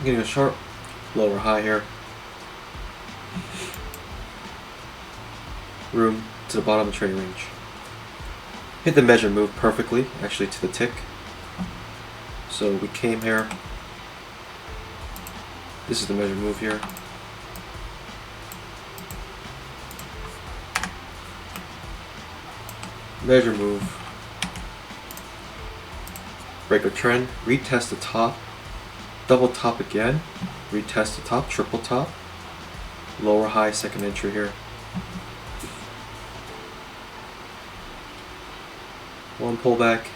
I'm getting a sharp lower high here. Room to the bottom of the trading range. Hit the measure move perfectly, actually to the tick. So we came here. This is the measure move here. Measure move. Break a trend, retest the top, double top again, retest the top, triple top, lower high, second entry here. One pullback,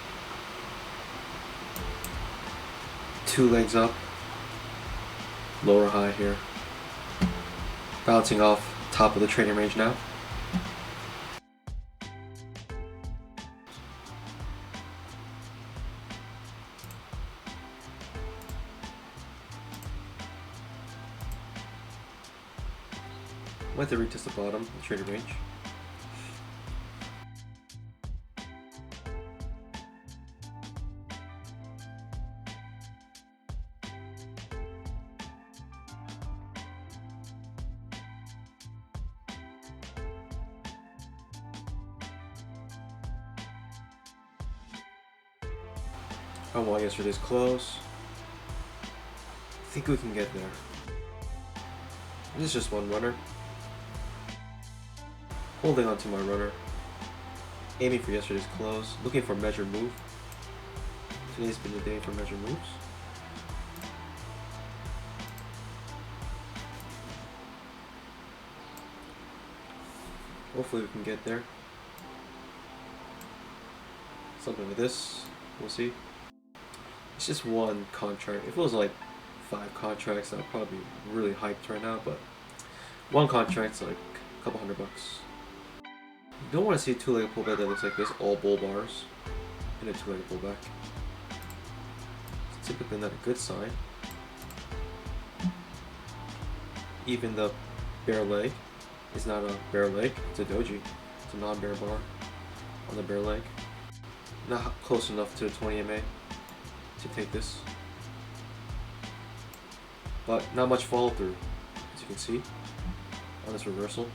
two legs up, lower high here. Bouncing off top of the trading range now. Went to retest the bottom of the trading range. I want yesterday's close. I think we can get there. This is just one runner. Holding on to my runner. Aiming for yesterday's close. Looking for measure move. Today's been the day for measure moves. Hopefully we can get there. Something like this. We'll see. It's just one contract. If it was like 5 contracts, I'd probably be really hyped right now, but one contract's like a couple $100. You don't want to see a two-legged pullback that looks like this, all bull bars in a two-legged pullback. It's typically not a good sign. Even the bear leg is not a bear leg, it's a doji. It's a non-bear bar on the bear leg. Not close enough to the 20 MA to take this. But not much follow through, as you can see on this reversal.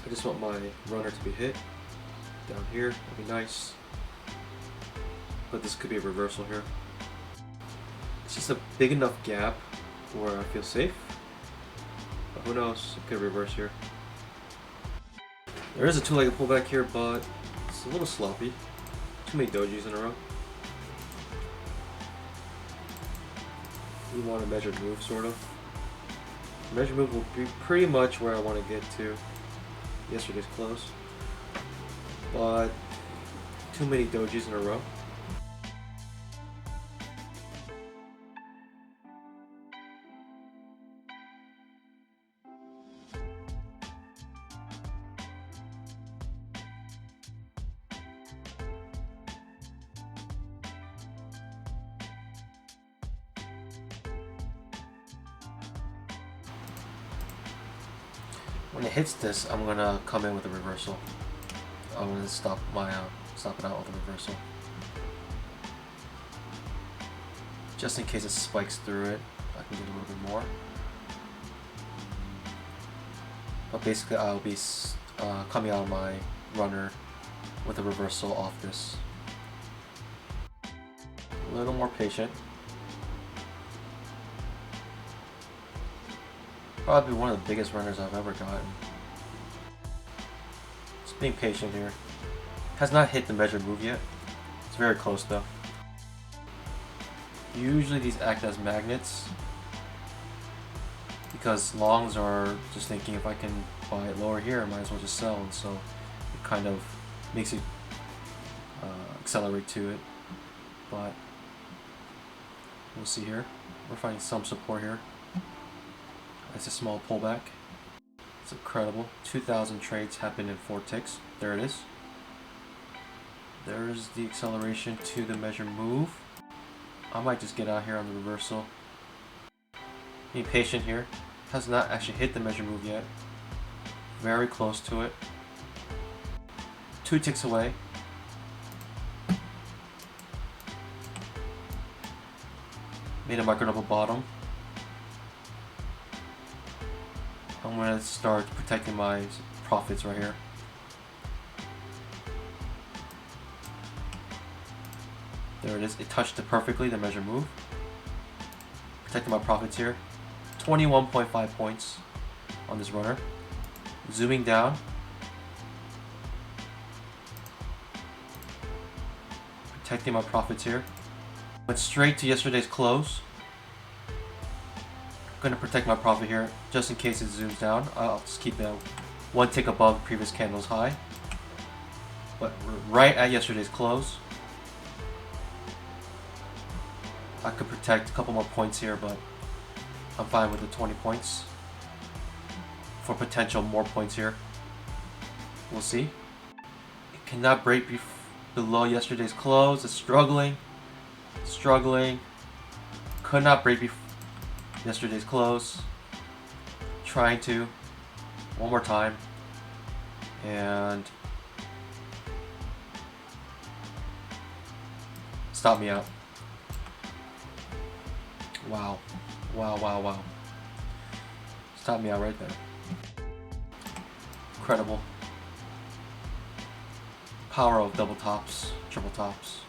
I just want my runner to be hit down here. That'd be nice. But this could be a reversal here. It's just a big enough gap where I feel safe. But who knows? It could reverse here. There is a two-legged pullback here, but it's a little sloppy. Too many dojis in a row. We want a measured move, sort of. Measured move will be pretty much where I want to get to yesterday's close, but too many dojis in a row. When it hits this, I'm gonna come in with a reversal. I'm gonna stop it out with a reversal, just in case it spikes through it. I can get a little bit more. But basically, I'll be coming out of my runner with a reversal off this. A little more patient. Probably one of the biggest runners I've ever gotten. Just being patient here. Has not hit the measured move yet. It's very close though. Usually these act as magnets, because longs are just thinking if I can buy it lower here, I might as well just sell, and so it kind of makes it accelerate to it. But we'll see here. We're finding some support here. It's a small pullback. It's incredible. 2,000 trades happened in 4 ticks. There it is. There's the acceleration to the measure move. I might just get out here on the reversal. Be patient here. Has not actually hit the measure move yet. Very close to it. 2 ticks away. Made a micro double bottom. I'm gonna start protecting my profits right here. There it is. It touched it perfectly, the measure move. Protecting my profits here. 21.5 points on this runner. Zooming down. Protecting my profits here. Went straight to yesterday's close. Gonna protect my profit here just in case it zooms down. I'll just keep it one tick above the previous candle's high. But right at yesterday's close. I could protect a couple more points here, but I'm fine with the 20 points for potential more points here. We'll see. It cannot break below yesterday's close. It's struggling. Could not break yesterday's close. Trying to. One more time. And stop me out. Wow. Stop me out right there. Incredible. Power of double tops, triple tops.